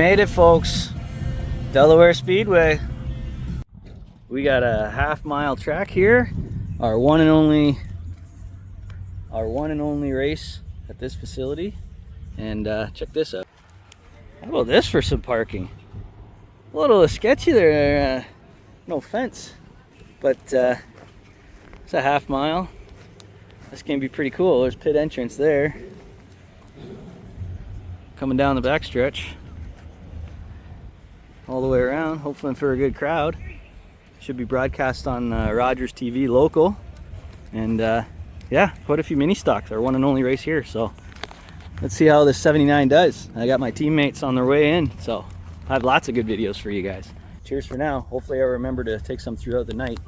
made it, folks. Delaware Speedway. We got a half-mile track here. Our one and only race at this facility. And check this out. How about this for some parking? A little sketchy there. No offense, but it's a half mile. This can be pretty cool. There's pit entrance there. Coming down the backstretch. All the way around, hopefully for a good crowd. Should be broadcast on Rogers TV local. And yeah, quite a few mini stocks. Our one and only race here. So let's see how this 79 does. I got my teammates on their way in, so I have lots of good videos for you guys. Cheers for now. Hopefully I remember to take some throughout the night.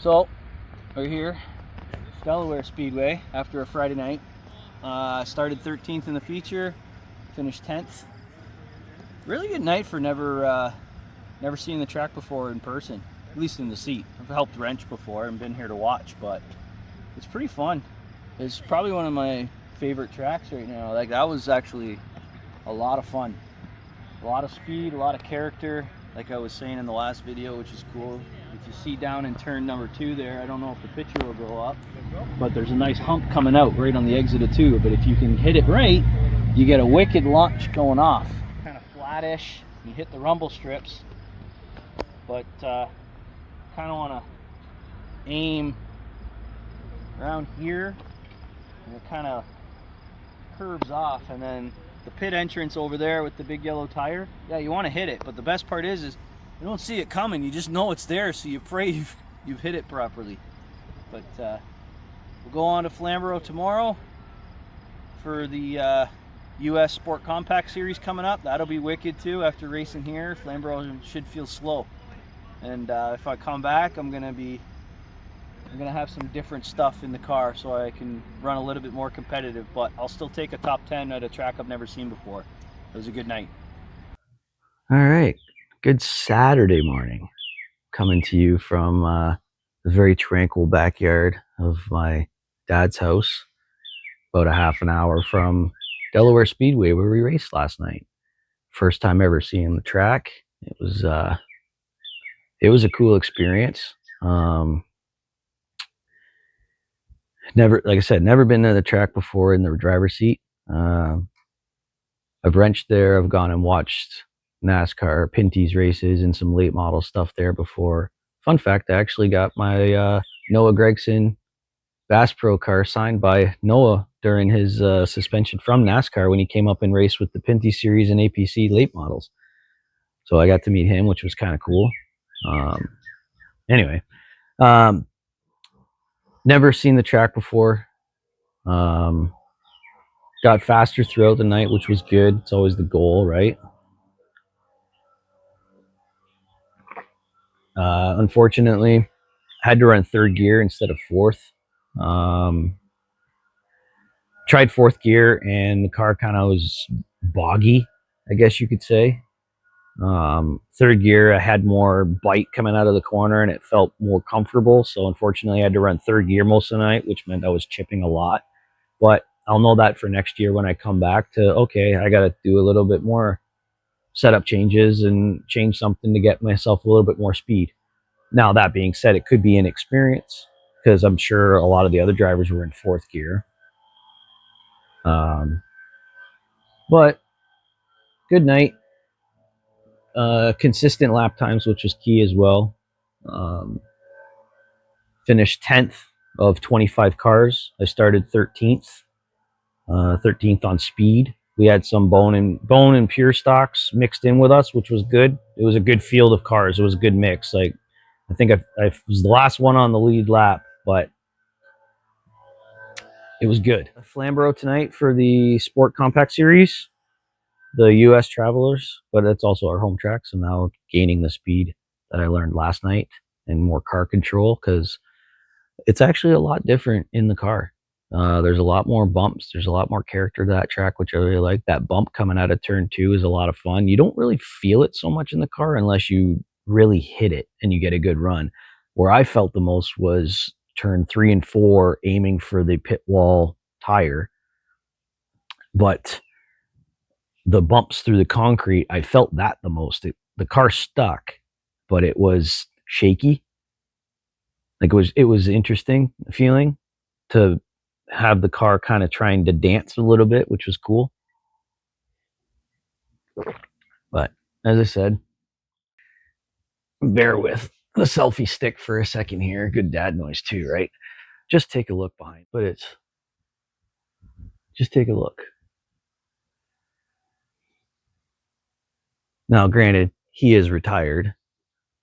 So we're here, Delaware Speedway, after a Friday night. Started 13th in the feature, finished 10th. Really good night for never seeing the track before in person, at least in the seat. I've helped wrench before and been here to watch, but it's pretty fun. It's probably one of my favorite tracks right now. Like, that was actually a lot of fun. A lot of speed, a lot of character, like I was saying in the last video, which is cool. If you see down in turn number 2 there, I don't know if the picture will go up, but there's a nice hump coming out right on the exit of 2. But if you can hit it right, you get a wicked launch going off. Kind of flattish, you hit the rumble strips, but kind of want to aim around here, and it kind of curves off, and then the pit entrance over there with the big yellow tire, yeah, you want to hit it, but the best part is you don't see it coming, you just know it's there, so you pray you've hit it properly. But we'll go on to Flamboro tomorrow for the US Sport Compact Series coming up. That'll be wicked too. After racing here, Flamboro should feel slow, and if I come back, I'm gonna have some different stuff in the car so I can run a little bit more competitive, but I'll still take a top 10 at a track I've never seen before. It was a good night. All right, good Saturday morning, coming to you from the very tranquil backyard of my dad's house, about a half an hour from Delaware Speedway, where we raced last night. First time ever seeing the track. It was a cool experience. Never, like I said, never been to the track before in the driver's seat. I've wrenched there. I've gone and watched NASCAR Pinty's races and some late model stuff there before. Fun fact, I actually got my Noah Gragson Bass Pro car signed by Noah during his suspension from NASCAR when he came up and raced with the Pinty Series and APC late models. So I got to meet him, which was kind of cool. Anyway, never seen the track before. Got faster throughout the night, which was good. It's always the goal, right? Unfortunately, had to run third gear instead of fourth. Tried fourth gear, and the car kind of was boggy, I guess you could say. Third gear, I had more bite coming out of the corner, and it felt more comfortable. So unfortunately, I had to run third gear most of the night, which meant I was chipping a lot. But I'll know that for next year when I come back to, okay, I got to do a little bit more setup changes and change something to get myself a little bit more speed. Now, that being said, it could be inexperience, because I'm sure a lot of the other drivers were in fourth gear. But good night. Consistent lap times, which was key as well. Finished 10th of 25 cars. I started 13th. 13th on speed. We had some bone and pure stocks mixed in with us, which was good. It was a good field of cars. It was a good mix. Like, I think I was the last one on the lead lap, but it was good. Flamboro tonight for the Sport Compact Series, the US Travelers, but it's also our home track. So now gaining the speed that I learned last night and more car control, because it's actually a lot different in the car. There's a lot more bumps. There's a lot more character to that track, which I really like. That bump coming out of turn 2 is a lot of fun. You don't really feel it so much in the car unless you really hit it and you get a good run. Where I felt the most was turn 3 and 4, aiming for the pit wall tire. But the bumps through the concrete, I felt that the most. The car stuck, but it was shaky. Like, it was interesting feeling to have the car kind of trying to dance a little bit, which was cool. But as I said, bear with the selfie stick for a second here. Good dad noise too, right? Just take a look behind, but just take a look. Now, granted, he is retired,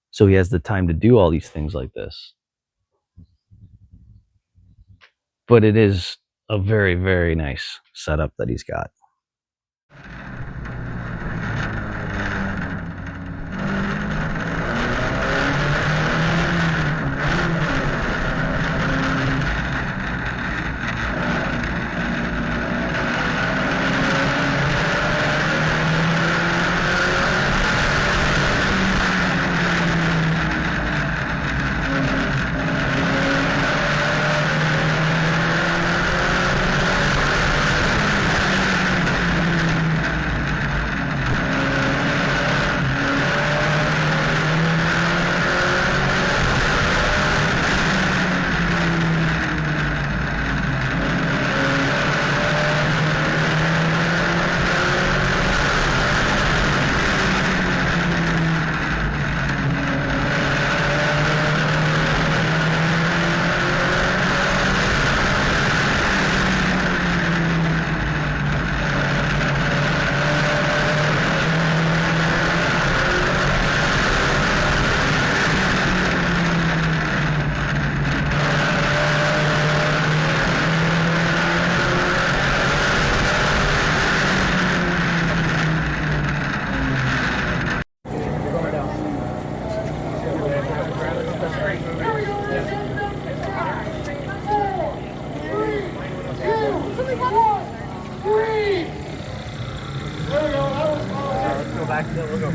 so he has the time to do all these things like this. But it is a very, very nice setup that he's got. A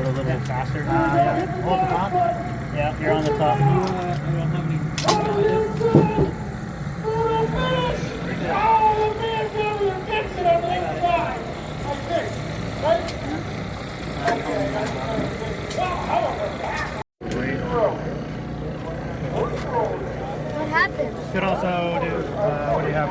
little bit faster. Yeah. Hold the top. Yeah, you're on the top. I don't have any. What happened? Could also do. What do you have?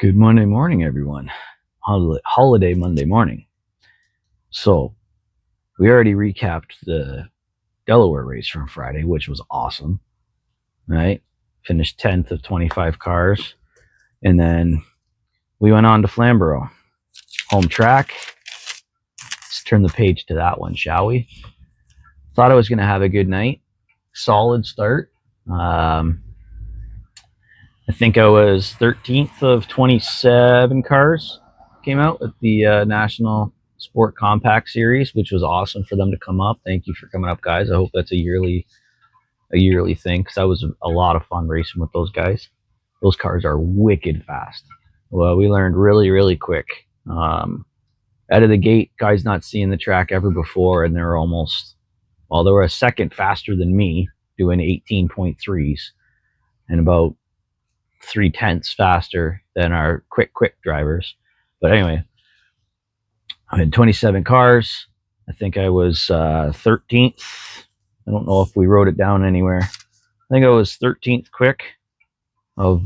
Good Monday morning, everyone. Holiday Monday morning. So we already recapped the Delaware race from Friday, which was awesome, right? Finished 10th of 25 cars. And then we went on to Flamboro, home track. Let's turn the page to that one, shall we? Thought I was going to have a good night. Solid start. I think I was 13th of 27 cars came out at the National Sport Compact Series, which was awesome for them to come up. Thank you for coming up, guys. I hope that's a yearly thing, because that was a lot of fun racing with those guys. Those cars are wicked fast. Well, we learned really quick. Out of the gate, guys not seeing the track ever before, and they were they were a second faster than me, doing 18.3s, and about 0.3 faster than our quick drivers. But anyway, I had 27 cars. I think I was 13th. I don't know if we wrote it down anywhere. I think I was 13th quick of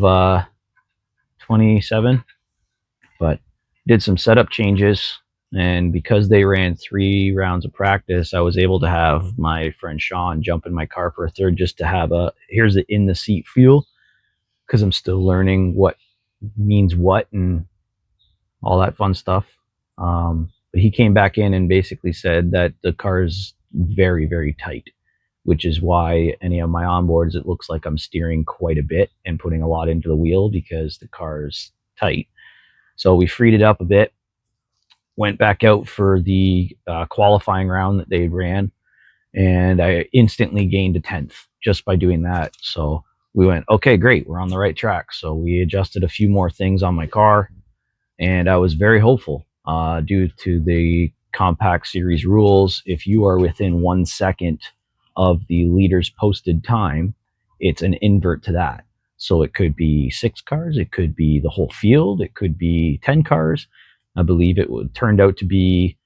27, but did some setup changes, and because they ran 3 rounds of practice, I was able to have my friend Sean jump in my car for a third, just to have here's the in the seat feel, because I'm still learning what means what and all that fun stuff. But he came back in and basically said that the car is very tight, which is why any of my onboards, it looks like I'm steering quite a bit and putting a lot into the wheel, because the car is tight. So we freed it up a bit, went back out for the qualifying round that they ran, and I instantly gained a 10th just by doing that. So we went, okay, great, we're on the right track. So we adjusted a few more things on my car, and I was very hopeful due to the compact series rules. If you are within 1 second of the leader's posted time, it's an invert to that. So it could be 6 cars, it could be the whole field, it could be 10 cars. I believe it turned out to be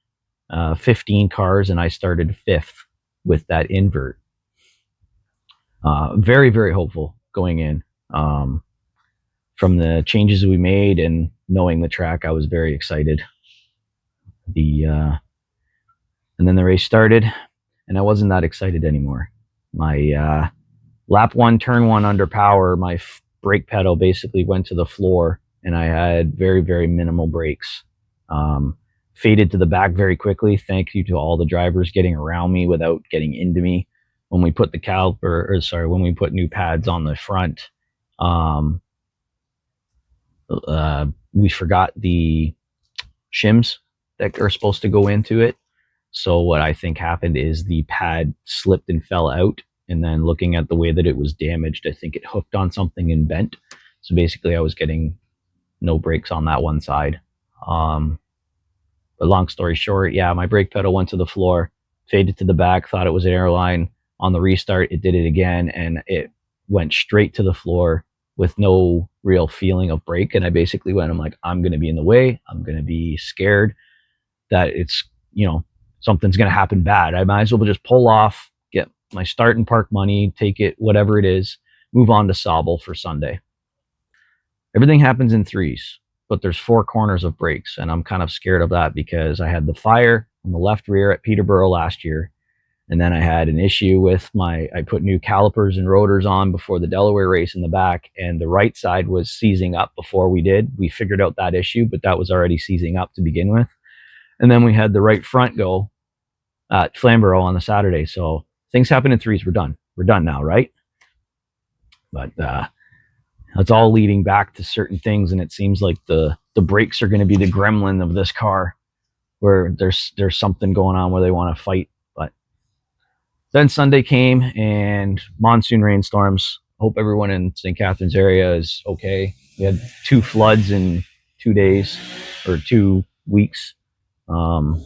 15 cars, and I started 5th with that invert. Very, very hopeful going in. From the changes we made and knowing the track, I was very excited. And then the race started, and I wasn't that excited anymore. My lap 1, turn 1 under power, my brake pedal basically went to the floor, and I had very, very minimal brakes. Faded to the back very quickly. Thank you to all the drivers getting around me without getting into me. When we put the when we put new pads on the front, we forgot the shims that are supposed to go into it. So what I think happened is the pad slipped and fell out, and then looking at the way that it was damaged, I think it hooked on something and bent. So basically I was getting no brakes on that one side. But long story short, yeah, my brake pedal went to the floor, faded to the back, thought it was an airline. On the restart, it did it again, and it went straight to the floor with no real feeling of brake. And I basically went, I'm like, I'm going to be in the way. I'm going to be scared that it's, something's going to happen bad. I might as well just pull off, get my start and park money, take it, whatever it is, move on to Sauble for Sunday. Everything happens in threes, but there's 4 corners of brakes, and I'm kind of scared of that because I had the fire on the left rear at Peterborough last year. And then I had an issue with I put new calipers and rotors on before the Delaware race in the back, and the right side was seizing up before we did. We figured out that issue, but that was already seizing up to begin with. And then we had the right front go at Flamboro on the Saturday. So things happen in threes. We're done. We're done now, right? But it's all leading back to certain things, and it seems like the brakes are going to be the gremlin of this car, where there's something going on where they want to fight. Then Sunday came, and monsoon rainstorms. Hope everyone in St. Catharines area is okay. We had 2 floods in 2 days or 2 weeks. But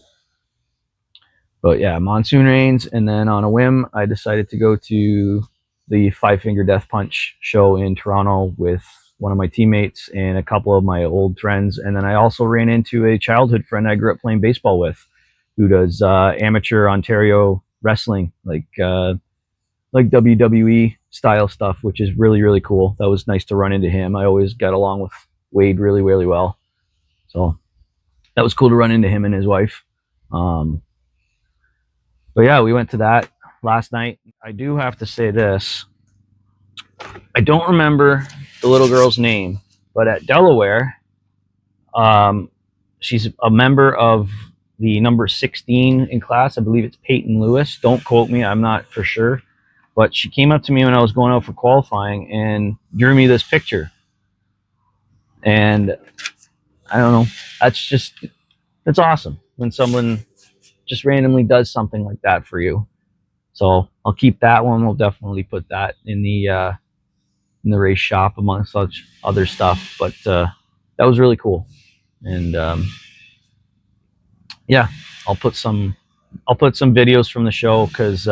yeah, monsoon rains. And then on a whim, I decided to go to the Five Finger Death Punch show in Toronto with one of my teammates and a couple of my old friends. And then I also ran into a childhood friend I grew up playing baseball with, who does amateur Ontario wrestling, like WWE style stuff, which is really, really cool. That was nice to run into him. I always got along with Wade really, really well. So that was cool to run into him and his wife. But yeah, we went to that last night. I do have to say this. I don't remember the little girl's name, but at Delaware, she's a member of the number 16 in class. I believe it's Peyton Lewis. Don't quote me. I'm not for sure. But she came up to me when I was going out for qualifying and drew me this picture. And I don't know. That's awesome when someone just randomly does something like that for you. So I'll keep that one. We'll definitely put that in the race shop amongst such other stuff. But that was really cool. And yeah, I'll put some videos from the show, because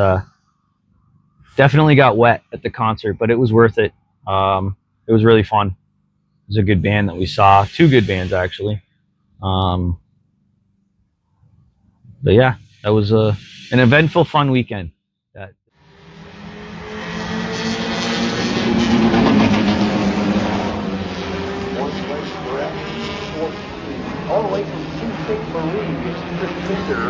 definitely got wet at the concert, but it was worth it. It was really fun. It was a good band that we saw, 2 good bands actually. But yeah, that was an eventful, fun weekend. All the way from Sault Ste. Marie, it's Chris Pinder.